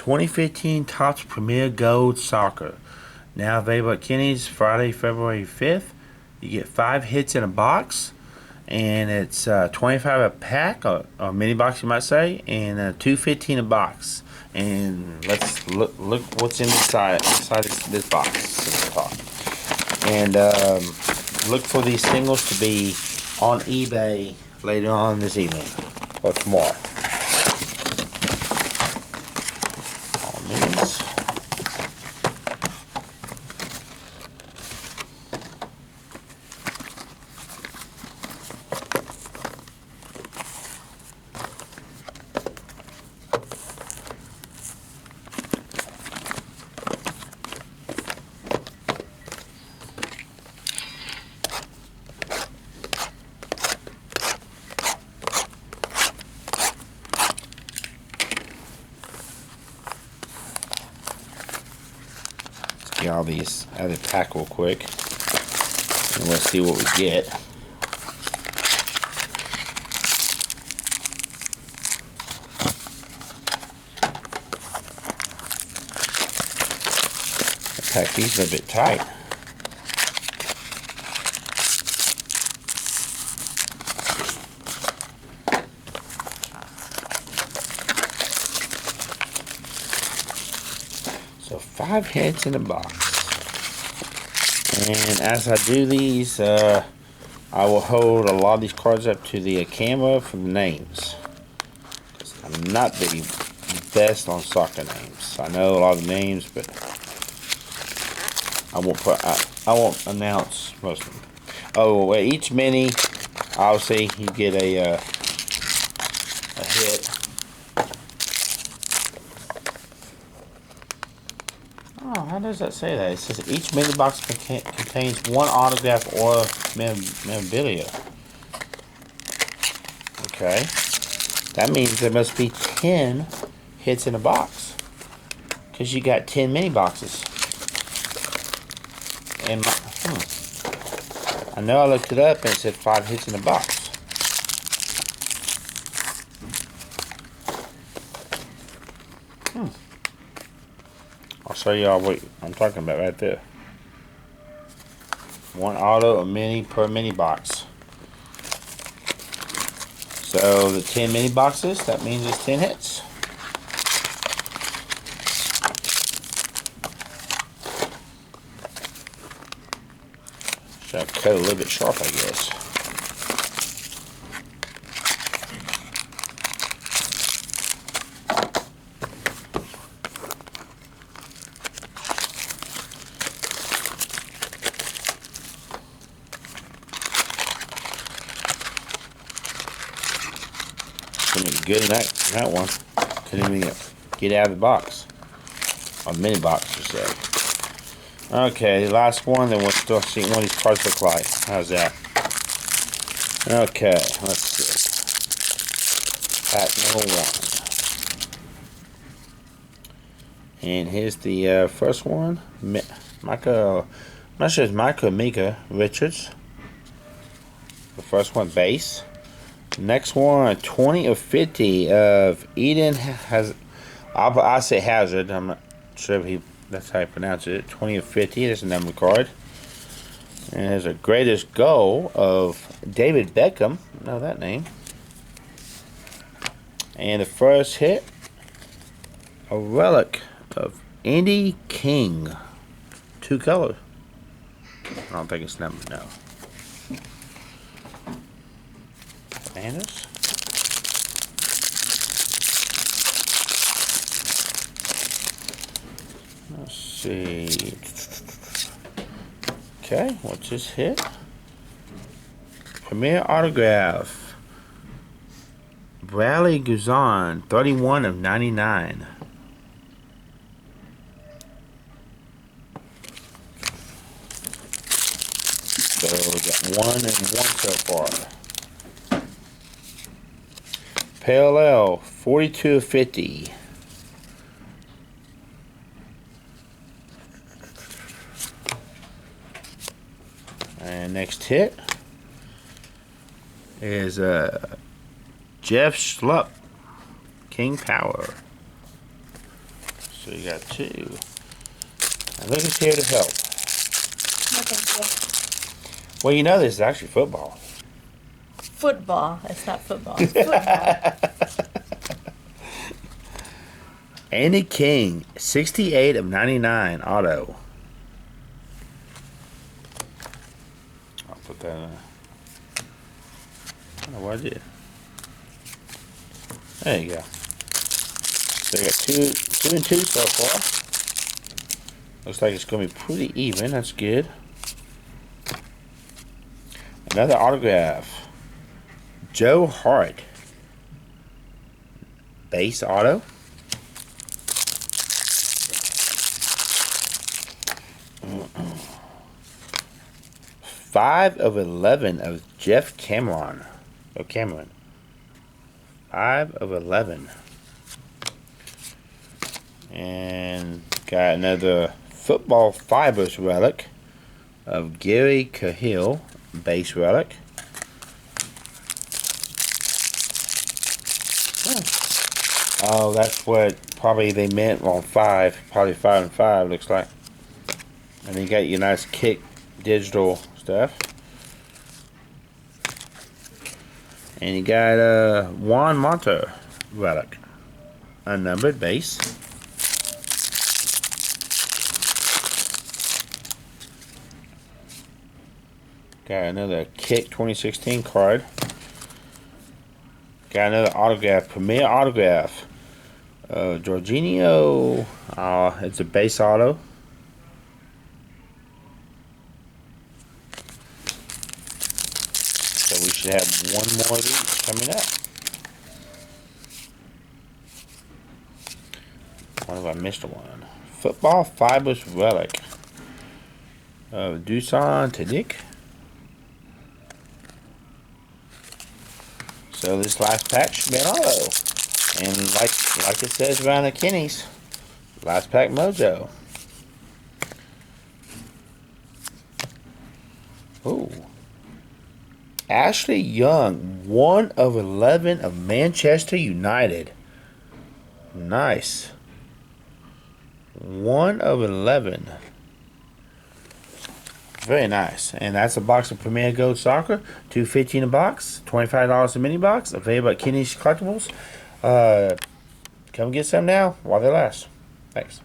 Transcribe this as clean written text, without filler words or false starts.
2015 Topps Premier Gold Soccer. Now available at Kenny's Friday, February 5th. You get 5 hits in a box, and it's 25 a pack, or mini box you might say, and $2.15 a box. And let's look what's inside this box. And look for these singles to be on eBay later on this evening or tomorrow. All minis. Get all these out of the pack real quick, and let's see what we get. The pack these are a bit tight. So 5 hits in a box. And as I do these, I will hold a lot of these cards up to the camera for the names. I'm not the best on soccer names. I know a lot of names, but I won't announce most of them. Oh, well, each mini, obviously, you get a hit. Oh, how does that say that? It says each mini box contains one autograph or memorabilia. Okay. That means there must be 10 hits in a box, because you got 10 mini boxes. And I know I looked it up and it said 5 hits in a box. I'll show y'all what I'm talking about right there. 1 auto, a mini per mini box. So the 10 mini boxes, that means it's 10 hits. Should I cut a little bit sharp, I guess. Good in that one. Couldn't even get out of the box. Or mini box, you say. Okay, last one, then we'll still see what these cards look like. How's that? Okay, let's see. Pack number 1. And here's the first one. Micah, I'm not sure it's Micah or Mika Richards. The first one, base. Next one, 20 of 50 of Eden has. I say Hazard. I'm not sure if that's how you pronounce it. 20 of 50. There's a number card. And there's a greatest goal of David Beckham. Know that name. And the first hit, a relic of Andy King. 2 colors. I don't think it's numbered, no. Let's see. Okay, what's this hit? Premier autograph. Bradley Guzan, 31 of 99. So we got 1 and 1 so far. Parallel, 42 of 50. And next hit is Jeff Schlupp, King Power. So you got 2. And look who's here to help. No, thank Well, you know this is actually football. you. Football. It's not football. It's football. Andy King, 68 of 99 auto. I'll put that in. I don't know what I did. There you go. So I got two and two so far. Looks like it's going to be pretty even. That's good. Another autograph. Joe Hart. Base auto. Five of 11 of Jeff Cameron. Oh, Cameron. 5 of 11. And got another football fibers relic of Gary Cahill, base relic. Oh, that's what probably they meant on 5. Probably 5 and 5 looks like. And you got your nice kick digital stuff. And you got Juan Monto relic, unnumbered base. Got another Kick 2016 card. Got another autograph, Premier autograph. Jorginho. It's a base auto. So we should have one more of these coming up. What if I missed one? Football fibers relic of Dusan Tadic. So this last pack should be an auto. And like it says around the Kenny's, last pack mojo. Ooh. Ashley Young, 1 of 11 of Manchester United. Nice. 1 of 11. Very nice. And that's a box of Premier Gold Soccer. $2.50 in a box. $25 a mini box. Available at Kenny's Collectibles. Come get some now while they last. Thanks.